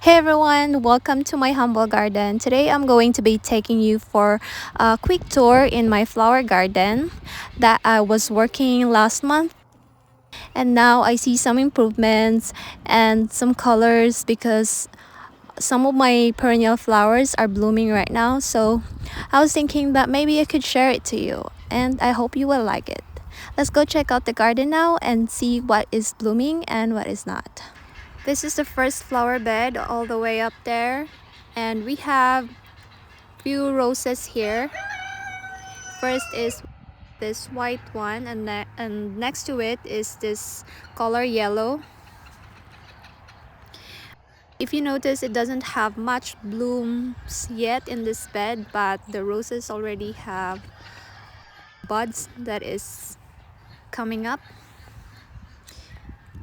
Hey everyone, welcome to my humble garden. Today I'm going to be taking you for a quick tour in my flower garden that I was working last month, and now I see some improvements and some colors because some of my perennial flowers are blooming right now. So I was thinking that maybe I could share it to you, and I hope you will like it. Let's go check out the garden now and see what is blooming and what is not. This is the first flower bed all the way up there, and we have few roses here. First is this white one, and next to it is this color yellow. If you notice, it doesn't have much blooms yet in this bed, but the roses already have buds that is coming up,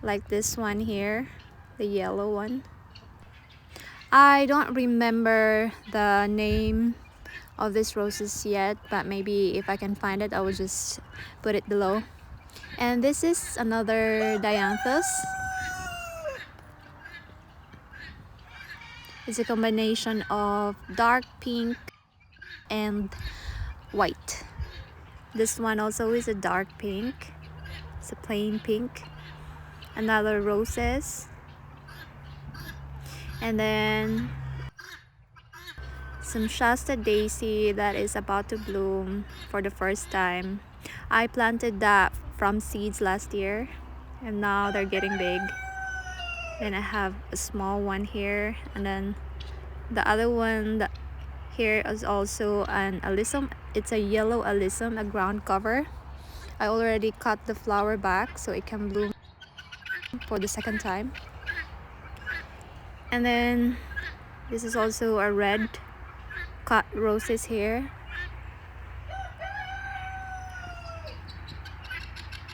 like this one here, the yellow one. I don't remember the name of these roses yet, but maybe if I can find it, I will just put it below. And this is another Dianthus. It's a combination of dark pink and white. This one also is a dark pink. It's a plain pink. Another roses. And then some Shasta daisy that is about to bloom for the first time. I planted that from seeds last year, and now they're getting big. Then I have a small one here, and then the other one that here is also an alyssum. It's a yellow alyssum, a ground cover. I already cut the flower back so it can bloom for the second time. And then this is also a red cut roses here.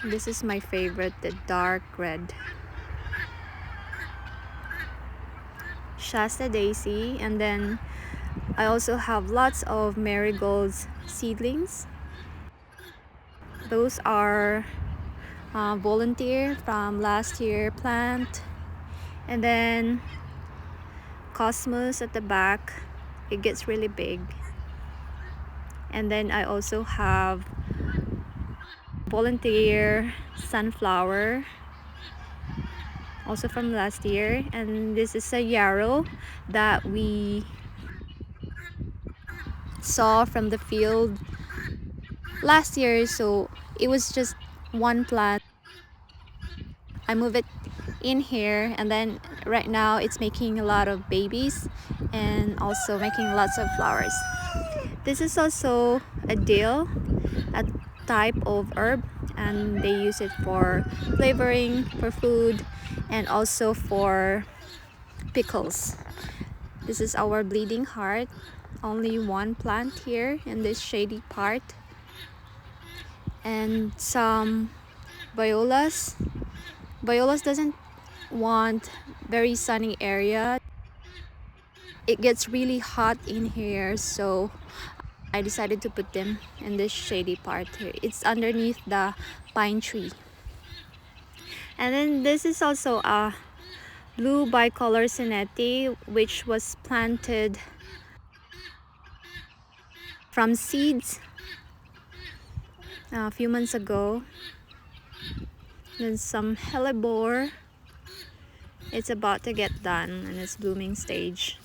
This is my favorite, the dark red. Shasta daisy, and then I also have lots of marigolds seedlings. Those are volunteer from last year plant. And then cosmos at the back, it gets really big. And then I also have volunteer sunflower, also from last year. And this is a yarrow that we saw from the field last year, so it was just one plant. I moved it in here, and then right now it's making a lot of babies and also making lots of flowers. This is also a dill, a type of herb, and they use it for flavoring, for food, and also for pickles. This is our bleeding heart. Only one plant here in this shady part, and some violas. Violas doesn't want very sunny area. It gets really hot in here, so I decided to put them in this shady part here. It's underneath the pine tree. And then this is also a blue bicolor Senetti, which was planted from seeds a few months ago. Then some hellebore. It's about to get done in its blooming stage.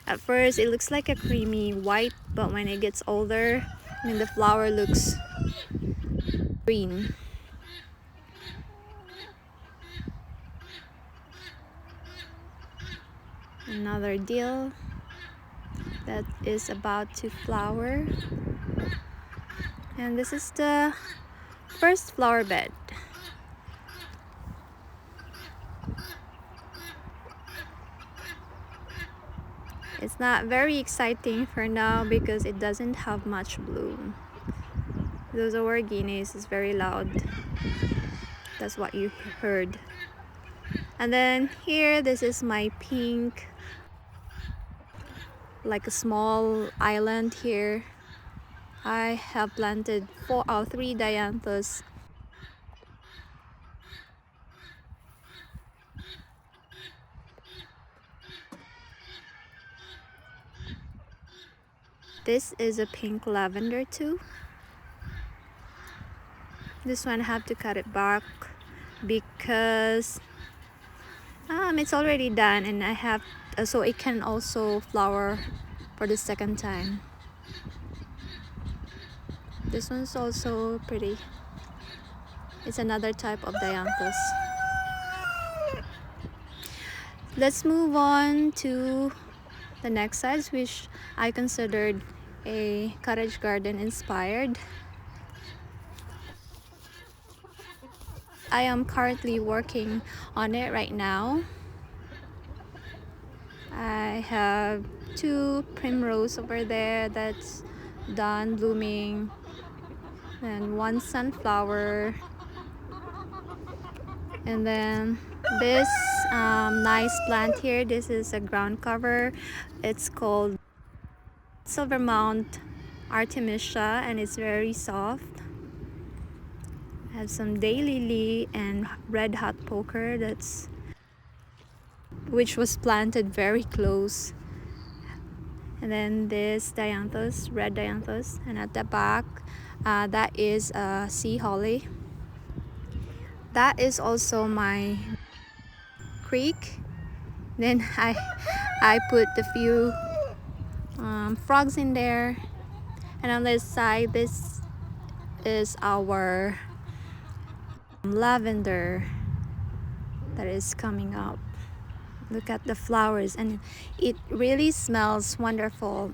At first it looks like a creamy white, but when it gets older, the flower looks green. Another dill that is about to flower. And this is the first flower bed. It's not very exciting for now because it doesn't have much bloom. Those are guineas, is very loud. That's what you heard. And then here, this is my pink, like a small island here. I have planted 3 Dianthus. This is a pink lavender too. This one I have to cut it back because it's already done, and I have so it can also flower for the second time. This one's also pretty. It's another type of Dianthus. Let's move on to the next size, which I considered a cottage garden inspired. I am currently working on it right now. I have 2 primrose over there that's done blooming, and 1 sunflower, and then this nice plant here. This is a ground cover. It's called Silver Mount Artemisia, and it's very soft. I have some daylily and red hot poker which was planted very close. And then this Dianthus, red Dianthus, and at the back that is sea holly. That is also my creek. Then I put a few frogs in there, and on this side this is our lavender that is coming up. Look at the flowers, and it really smells wonderful.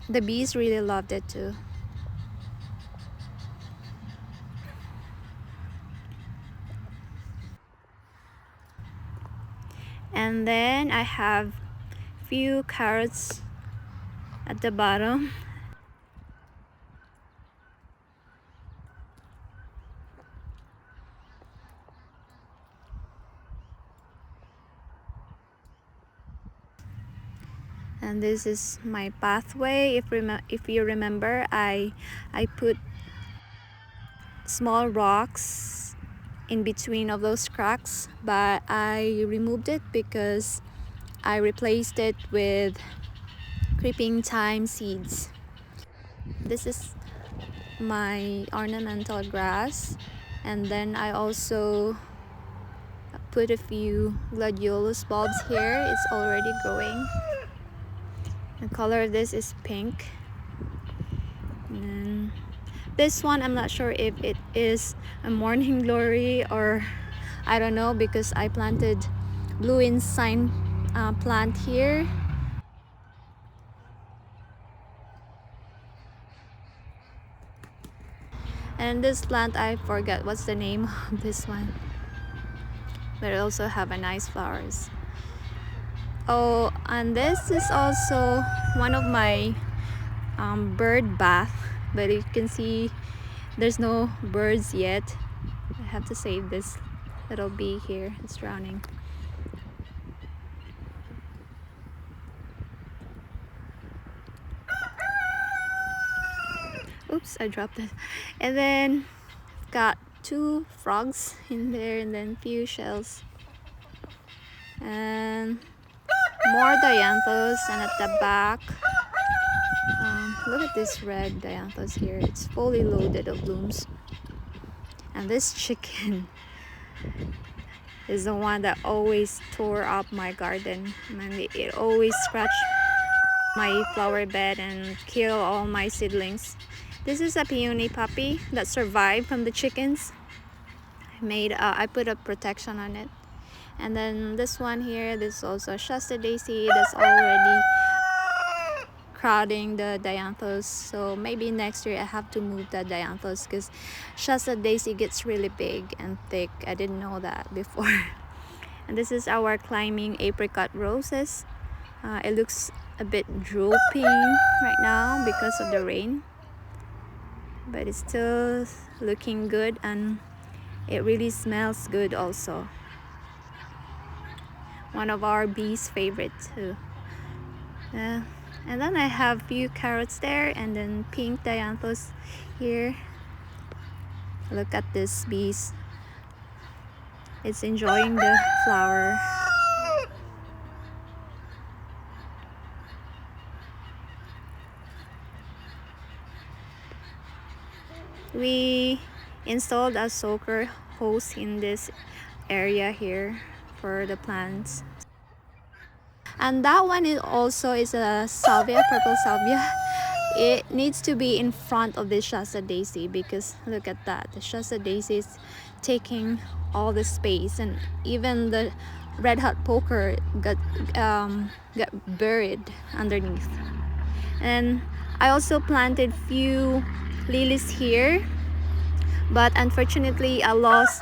The bees really loved it too. And then I have few carrots at the bottom. And this is my pathway. If you remember, I put small rocks in between of those cracks, but I removed it because I replaced it with creeping thyme seeds. This is my ornamental grass, and then I also put a few gladiolus bulbs here. It's already growing. The color of this is pink. And this one, I'm not sure if it is a morning glory or I don't know, because I planted blue ensign plant here. And this plant, I forgot what's the name of this one, but it also have a nice flowers. Oh, and this is also one of my bird bath, but you can see there's no birds yet. I have to save this little bee here. It's drowning. Oops, I dropped it. And then got 2 frogs in there, and then few shells, and more Dianthus. And at the back, look at this red Dianthus here. It's fully loaded of blooms. And this chicken is the one that always tore up my garden. It always scratched my flower bed and kill all my seedlings. This is a peony puppy that survived from the chickens. I put a protection on it. And then this one here, this is also a Shasta daisy that's already crowding the Dianthus. So maybe next year I have to move the Dianthus because Shasta daisy gets really big and thick. I didn't know that before. And this is our climbing apricot roses. It looks a bit drooping right now because of the rain, but it's still looking good, and it really smells good also. One of our bees' favorite too. And then I have few carrots there, and then pink Dianthus here. Look at this bees. It's enjoying the flower. We installed a soaker hose in this area here for the plants. And that one is also a salvia, purple salvia. It needs to be in front of the Shasta daisy because look at that. The Shasta daisy is taking all the space, and even the red hot poker got buried underneath. And I also planted few lilies here, but unfortunately I lost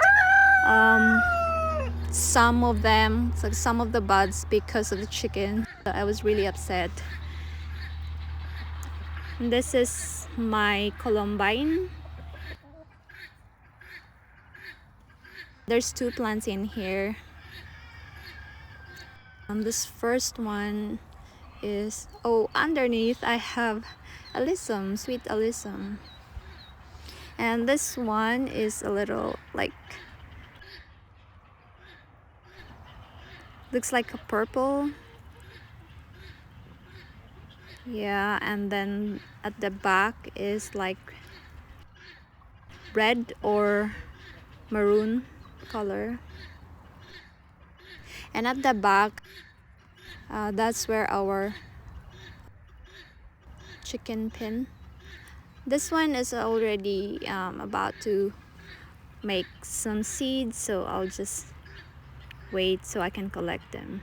some of them, so some of the buds, because of the chicken. So I was really upset. This is my columbine. There's two plants in here. This first one is, oh, underneath I have alyssum, sweet alyssum. And this one is a little like, looks like a purple. Yeah, and then at the back is like red or maroon color. And at the back, that's where our chicken pen. This one is already about to make some seeds, so I'll just wait so I can collect them.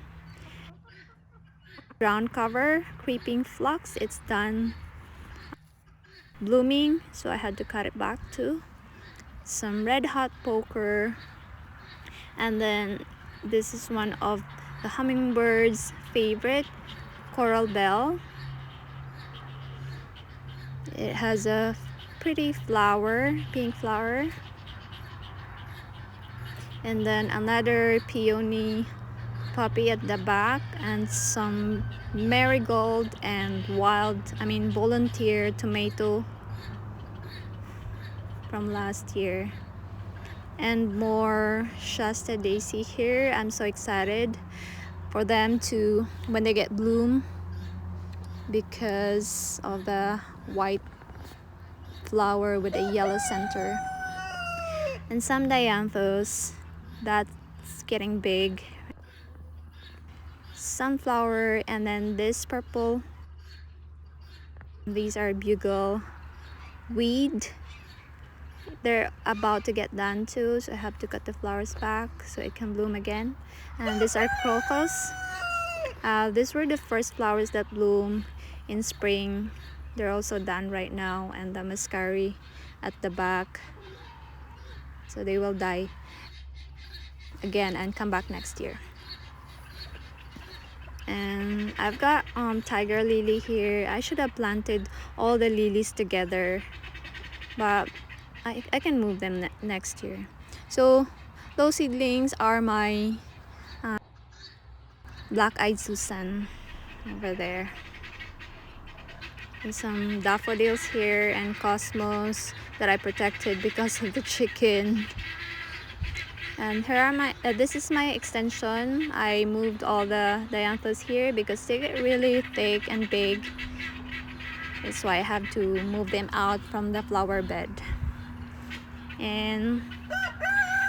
Ground cover, creeping phlox, it's done blooming, so I had to cut it back too. Some red hot poker, and then this is one of the hummingbird's favorite, coral bell. It has a pretty flower, pink flower. And then another peony poppy at the back, and some marigold and volunteer tomato from last year. And more Shasta daisy here. I'm so excited for them to, when they get bloom, because of the white flower with a yellow center. And some Dianthus that's getting big. Sunflower, and then this purple. These are bugle weed. They're about to get done too, so I have to cut the flowers back so it can bloom again. And these are crocus. These were the first flowers that bloom in spring. They're also done right now. And the muscari at the back, so they will die again and come back next year. And I've got tiger lily here. I should have planted all the lilies together, but I can move them next year. So those seedlings are my black-eyed Susan over there. And some daffodils here, and cosmos that I protected because of the chicken. And here are my, this is my extension. I moved all the Dianthus here because they get really thick and big. That's why I have to move them out from the flower bed. And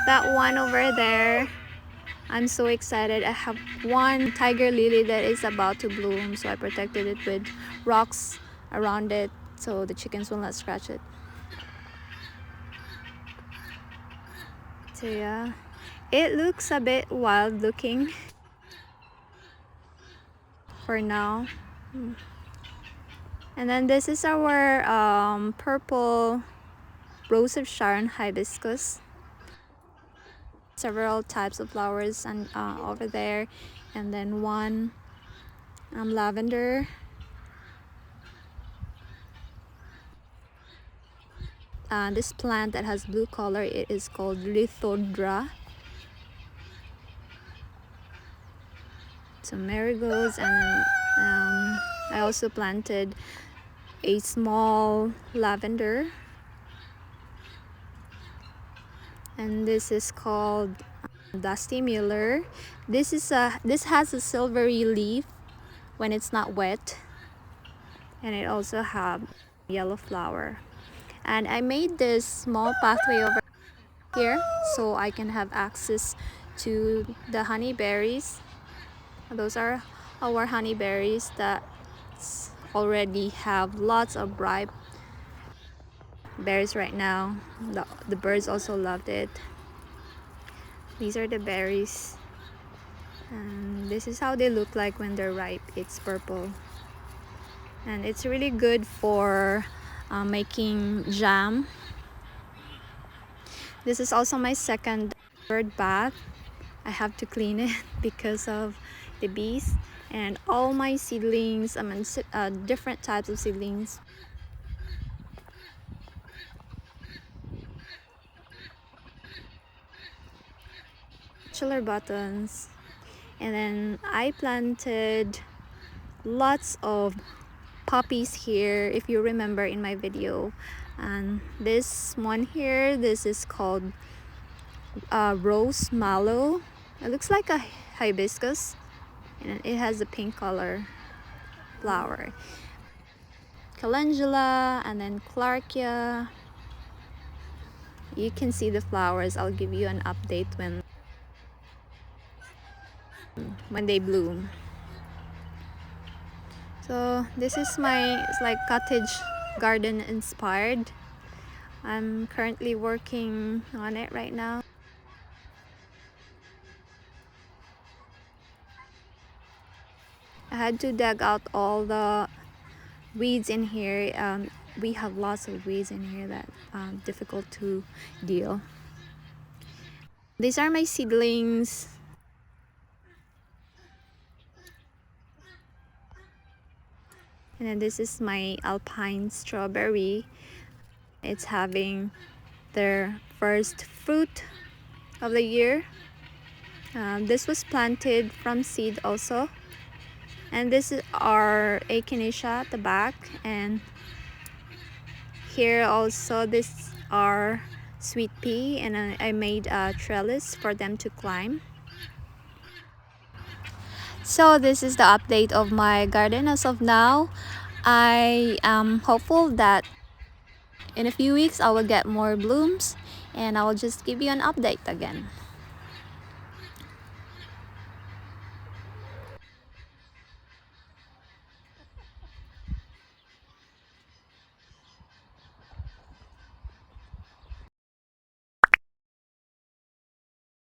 that one over there, I'm so excited. I have one tiger lily that is about to bloom, so I protected it with rocks around it so the chickens will not scratch it. So yeah, it looks a bit wild looking for now. And then this is our purple Rose of Sharon hibiscus. Several types of flowers and over there, and then one lavender. This plant that has blue color, it is called Lithodra. Some marigolds, and I also planted a small lavender, and this is called Dusty Miller. This has a silvery leaf when it's not wet, and it also have yellow flower. And I made this small pathway over here so I can have access to the honey berries. Those are our honey berries that already have lots of ripe berries right now. The birds also loved it. These are the berries, and this is how they look like when they're ripe. It's purple, and it's really good for making jam. This is also my second bird bath. I have to clean it because of the bees. And all my seedlings, different types of seedlings, chiller buttons. And then I planted lots of poppies here, if you remember in my video. And this one here, this is called rose mallow. It looks like a hibiscus, and it has a pink color flower. Calendula, and then clarkia. You can see the flowers. I'll give you an update when they bloom. So this is my, it's like cottage garden inspired. I'm currently working on it right now. I had to dig out all the weeds in here. We have lots of weeds in here that difficult to deal. These are my seedlings. And then this is my alpine strawberry. It's having their first fruit of the year. This was planted from seed also. And this is our echinacea at the back. And here also this are sweet pea, and I made a trellis for them to climb. So this is the update of my garden as of now. I am hopeful that in a few weeks I will get more blooms, and I will just give you an update again.